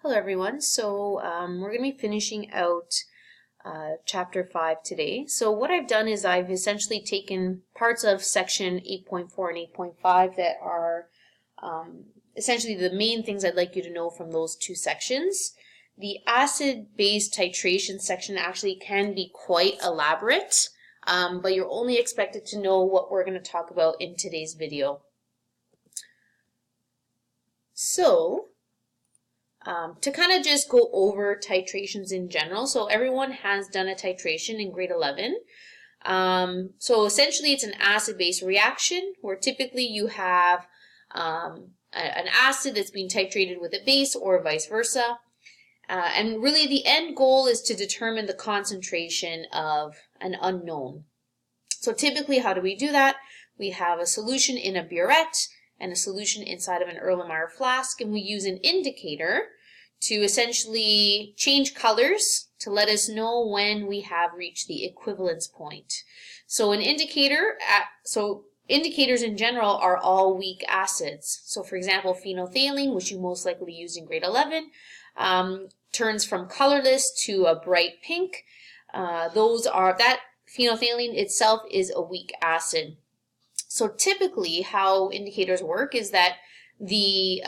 Hello everyone. So we're going to be finishing out chapter 5 today. So what I've done is I've essentially taken parts of section 8.4 and 8.5 that are essentially the main things I'd like you to know from those two sections. The acid-base titration section actually can be quite elaborate, but you're only expected to know what we're going to talk about in today's video. So to kind of just go over titrations in general, so everyone has done a titration in grade 11. So essentially it's an acid-base reaction where typically you have an acid that's being titrated with a base or vice versa. And really the end goal is to determine the concentration of an unknown. So typically how do we do that? We have a solution in a burette and a solution inside of an Erlenmeyer flask, and we use an indicator to essentially change colors to let us know when we have reached the equivalence point. So an indicator, indicators in general are all weak acids. So for example, phenolphthalein, which you most likely used in grade 11, turns from colorless to a bright pink. That phenolphthalein itself is a weak acid. So typically how indicators work is that the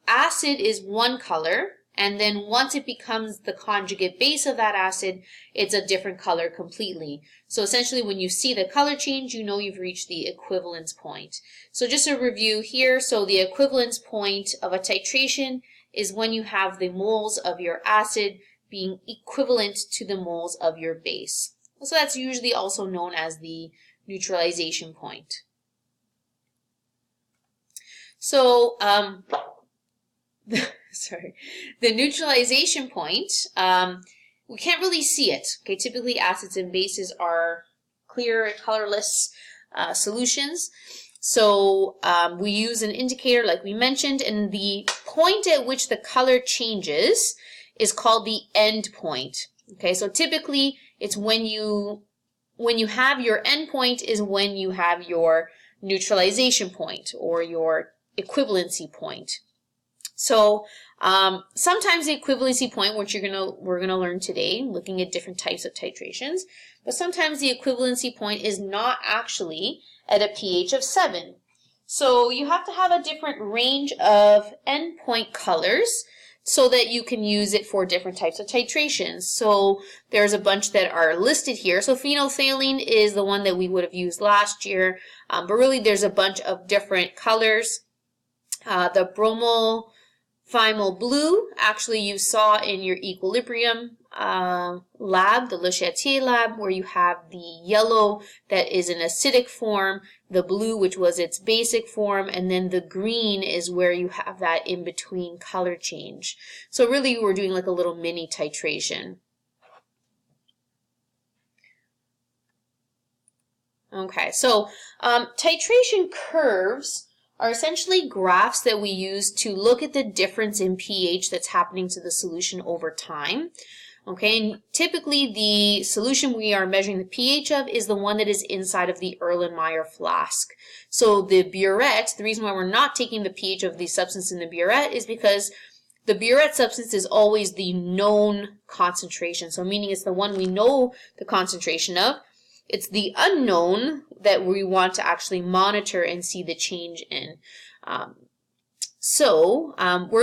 acid is one color, and then once it becomes the conjugate base of that acid, it's a different color completely. So essentially when you see the color change, you know you've reached the equivalence point. So just a review here, so the equivalence point of a titration is when you have the moles of your acid being equivalent to the moles of your base. So that's usually also known as the neutralization point. So, the neutralization point, we can't really see it. Okay, typically acids and bases are clear, colorless solutions. So we use an indicator like we mentioned, and the point at which the color changes is called the end point. Okay, so typically it's when you have your end point is when you have your neutralization point or your equivalency point. So sometimes the equivalency point, which we're gonna learn today, looking at different types of titrations, but sometimes the equivalency point is not actually at a pH of 7. So you have to have a different range of endpoint colors so that you can use it for different types of titrations. So there's a bunch that are listed here. So phenolphthalein is the one that we would have used last year, but really there's a bunch of different colors. The bromophenol blue, actually you saw in your equilibrium lab, the Le Chatier lab, where you have the yellow that is an acidic form, the blue which was its basic form, and then the green is where you have that in-between color change. So really we're doing like a little mini titration. Okay, so titration curves are essentially graphs that we use to look at the difference in pH that's happening to the solution over time. Okay, and typically the solution we are measuring the pH of is the one that is inside of the Erlenmeyer flask. So the burette, the reason why we're not taking the pH of the substance in the burette is because the burette substance is always the known concentration. So meaning it's the one we know the concentration of. It's the unknown that we want to actually monitor and see the change in. We're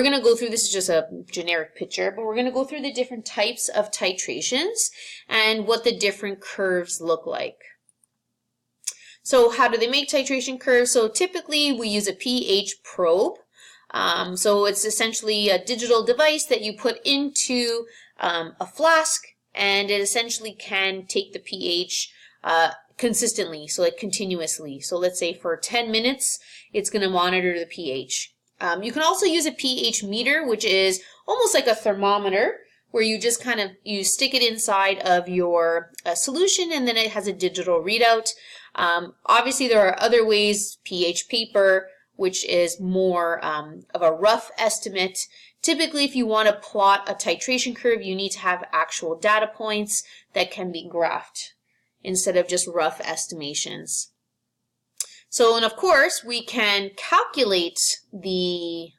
going to go through, this is just a generic picture, but we're going to go through the different types of titrations and what the different curves look like. So how do they make titration curves? So typically we use a pH probe. So it's essentially a digital device that you put into a flask, and it essentially can take the pH consistently, so like continuously. So let's say for 10 minutes, it's going to monitor the pH. You can also use a pH meter, which is almost like a thermometer, where you just you stick it inside of your solution, and then it has a digital readout. Obviously, there are other ways, pH paper, which is more of a rough estimate. Typically, if you want to plot a titration curve, you need to have actual data points that can be graphed instead of just rough estimations. So, and of course, we can calculate the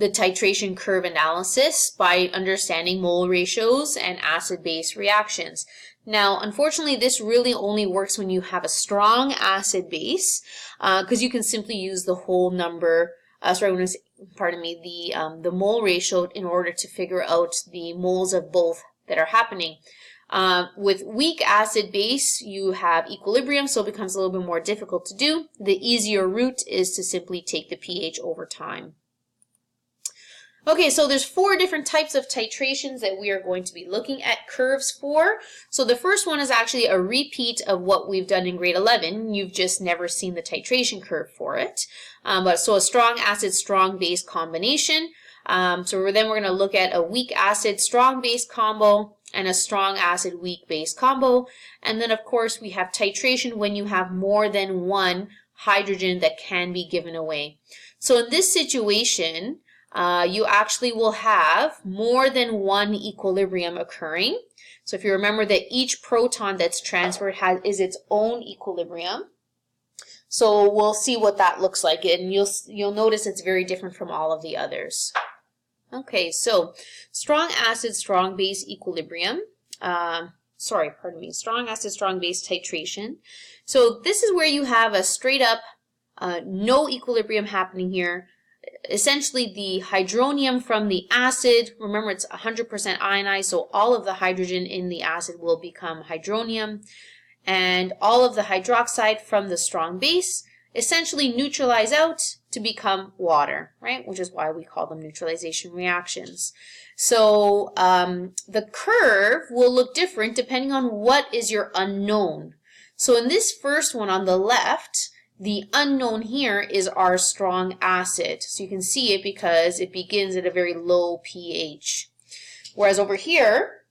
the titration curve analysis by understanding mole ratios and acid-base reactions. Now, unfortunately, this really only works when you have a strong acid base, because you can simply use the whole number, the mole ratio in order to figure out the moles of both that are happening. With weak acid base, you have equilibrium, so it becomes a little bit more difficult to do. The easier route is to simply take the pH over time. Okay, so there's 4 different types of titrations that we are going to be looking at curves for. So the first one is actually a repeat of what we've done in grade 11. You've just never seen the titration curve for it. So a strong acid, strong base combination. Then we're going to look at a weak acid, strong base combo, and a strong acid, weak base combo. And then of course we have titration when you have more than one hydrogen that can be given away. So in this situation, you actually will have more than one equilibrium occurring. So if you remember that each proton that's transferred is its own equilibrium. So we'll see what that looks like, and you'll notice it's very different from all of the others. Okay, so strong acid, strong base equilibrium. Strong acid, strong base titration. So this is where you have a straight up no equilibrium happening here. Essentially, the hydronium from the acid, remember it's 100% ionized, so all of the hydrogen in the acid will become hydronium, and all of the hydroxide from the strong base essentially neutralize out to become water, right? Which is why we call them neutralization reactions. So the curve will look different depending on what is your unknown. So in this first one on the left, the unknown here is our strong acid. So you can see it because it begins at a very low pH. Whereas over here,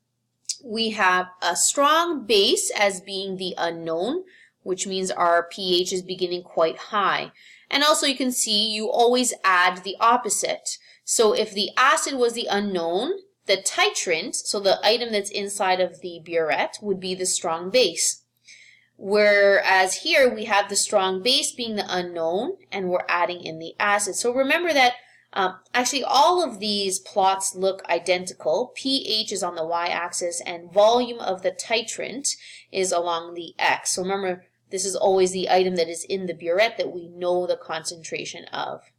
we have a strong base as being the unknown, which means our pH is beginning quite high. And also you can see you always add the opposite. So if the acid was the unknown, the titrant, so the item that's inside of the burette, would be the strong base. Whereas here we have the strong base being the unknown and we're adding in the acid. So remember that actually all of these plots look identical. pH is on the y-axis and volume of the titrant is along the x. So remember, this is always the item that is in the burette that we know the concentration of.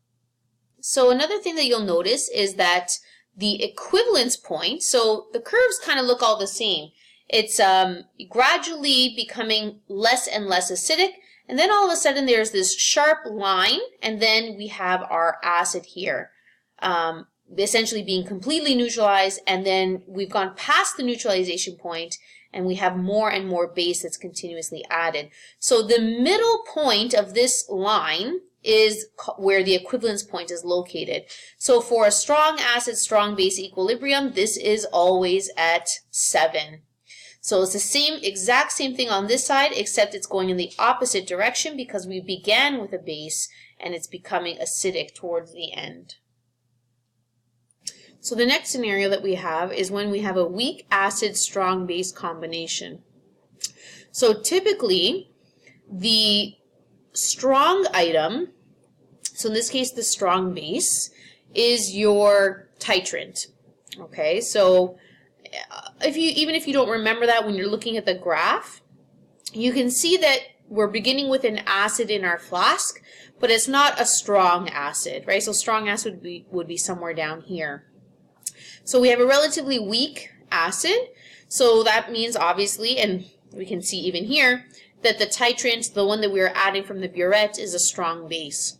So another thing that you'll notice is that the equivalence point, so the curves kind of look all the same. It's gradually becoming less and less acidic, and then all of a sudden there's this sharp line, and then we have our acid here, essentially being completely neutralized, and then we've gone past the neutralization point, and we have more and more base that's continuously added. So the middle point of this line is where the equivalence point is located. So for a strong acid, strong base equilibrium, this is always at 7. So it's the exact same thing on this side, except it's going in the opposite direction because we began with a base and it's becoming acidic towards the end. So the next scenario that we have is when we have a weak acid, strong base combination. So typically the strong item, so in this case the strong base, is your titrant. Okay, so even if you don't remember that when you're looking at the graph, you can see that we're beginning with an acid in our flask, but it's not a strong acid, right? So strong acid would be somewhere down here. So we have a relatively weak acid, so that means obviously, and we can see even here, that the titrant, the one that we're adding from the burette, is a strong base.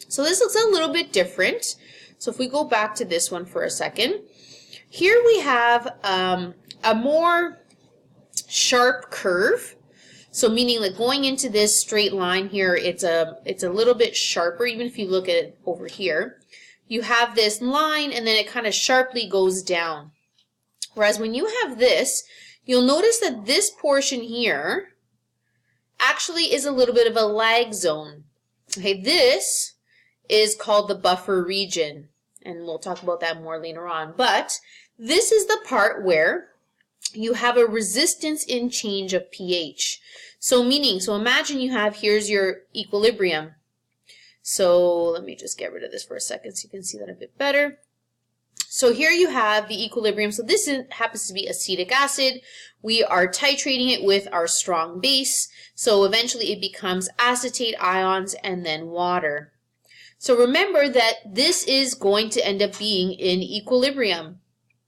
So this looks a little bit different. So if we go back to this one for a second, here we have a more sharp curve. So meaning that going into this straight line here, it's a little bit sharper, even if you look at it over here. You have this line and then it kind of sharply goes down. Whereas when you have this, you'll notice that this portion here actually is a little bit of a lag zone. Okay, this is called the buffer region, and we'll talk about that more later on. But this is the part where you have a resistance in change of pH. So imagine you have, here's your equilibrium. So let me just get rid of this for a second so you can see that a bit better. So here you have the equilibrium. So this happens to be acetic acid. We are titrating it with our strong base. So eventually it becomes acetate ions and then water. So remember that this is going to end up being in equilibrium.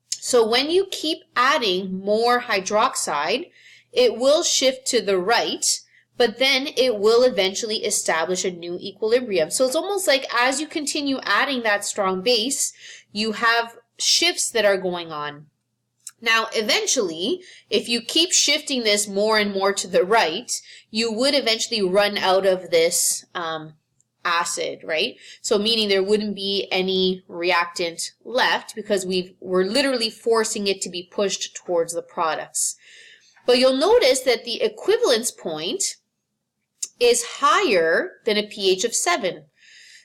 So when you keep adding more hydroxide, it will shift to the right, but then it will eventually establish a new equilibrium. So it's almost like as you continue adding that strong base, you have shifts that are going on. Now, eventually, if you keep shifting this more and more to the right, you would eventually run out of this acid, right? So meaning there wouldn't be any reactant left because we're literally forcing it to be pushed towards the products. But you'll notice that the equivalence point is higher than a pH of 7.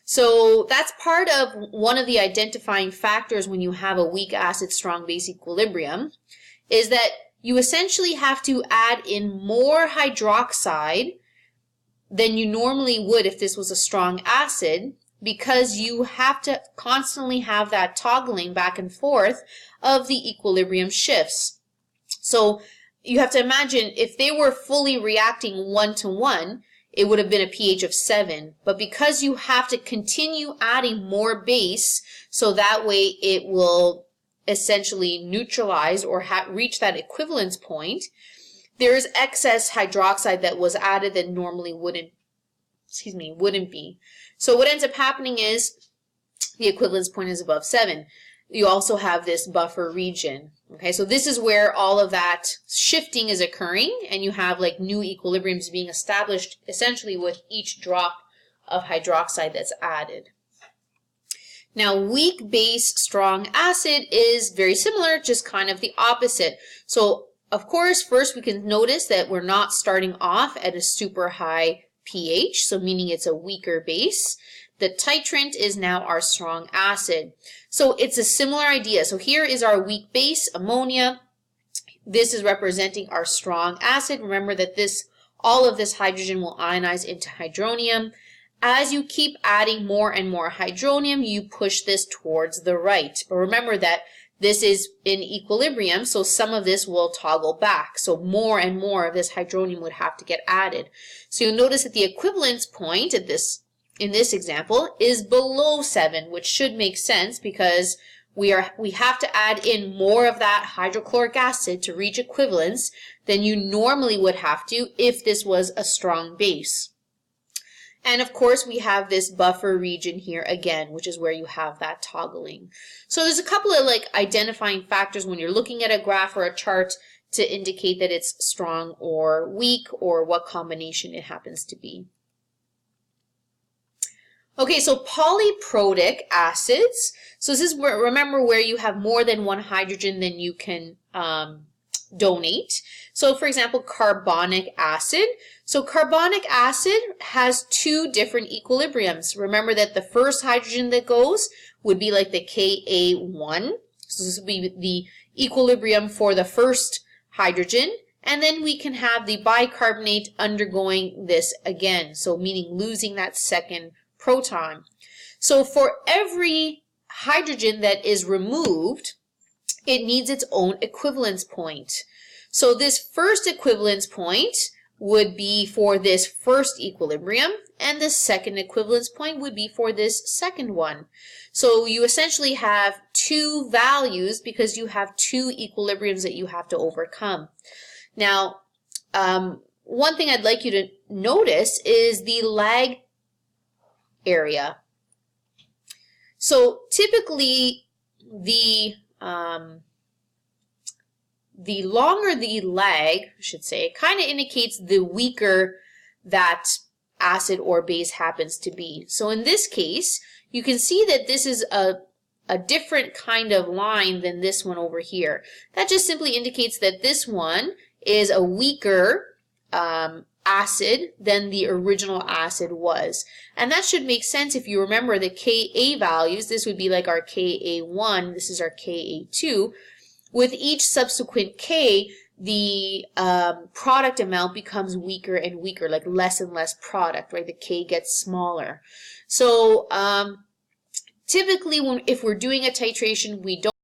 So that's part of one of the identifying factors when you have a weak acid strong base equilibrium, is that you essentially have to add in more hydroxide than you normally would if this was a strong acid, because you have to constantly have that toggling back and forth of the equilibrium shifts. So you have to imagine if they were fully reacting 1-to-1, it would have been a pH of 7. But because you have to continue adding more base, so that way it will essentially neutralize or reach that equivalence point, there is excess hydroxide that was added that normally wouldn't be. So what ends up happening is the equivalence point is above 7. You also have this buffer region. Okay, so this is where all of that shifting is occurring, and you have like new equilibriums being established essentially with each drop of hydroxide that's added. Now, weak base strong acid is very similar, just kind of the opposite. So of course, first we can notice that we're not starting off at a super high pH, so meaning it's a weaker base. The titrant is now our strong acid. So it's a similar idea. So here is our weak base, ammonia. This is representing our strong acid. Remember that all of this hydrogen will ionize into hydronium. As you keep adding more and more hydronium, you push this towards the right. But remember that this is in equilibrium, so some of this will toggle back. So more and more of this hydronium would have to get added. So you'll notice that the equivalence point in this example is below 7, which should make sense because we have to add in more of that hydrochloric acid to reach equivalence than you normally would have to if this was a strong base. And of course, we have this buffer region here again, which is where you have that toggling. So there's a couple of like identifying factors when you're looking at a graph or a chart to indicate that it's strong or weak or what combination it happens to be. Okay, so polyprotic acids. So this is where, remember, where you have more than one hydrogen than you can donate. So for example, carbonic acid. So carbonic acid has two different equilibriums. Remember that the first hydrogen that goes would be like the Ka1. So this would be the equilibrium for the first hydrogen. And then we can have the bicarbonate undergoing this again. So meaning losing that second proton. So for every hydrogen that is removed, it needs its own equivalence point. So this first equivalence point would be for this first equilibrium, and the second equivalence point would be for this second one. So you essentially have two values because you have two equilibriums that you have to overcome. Now, one thing I'd like you to notice is the lag area. So typically the longer the lag, I should say, kind of indicates the weaker that acid or base happens to be. So in this case, you can see that this is a different kind of line than this one over here. That just simply indicates that this one is a weaker acid than the original acid was. And that should make sense if you remember the Ka values. This would be like our Ka1, this is our Ka2. With each subsequent K, the product amount becomes weaker and weaker, like less and less product, right? The K gets smaller. So typically, if we're doing a titration, we don't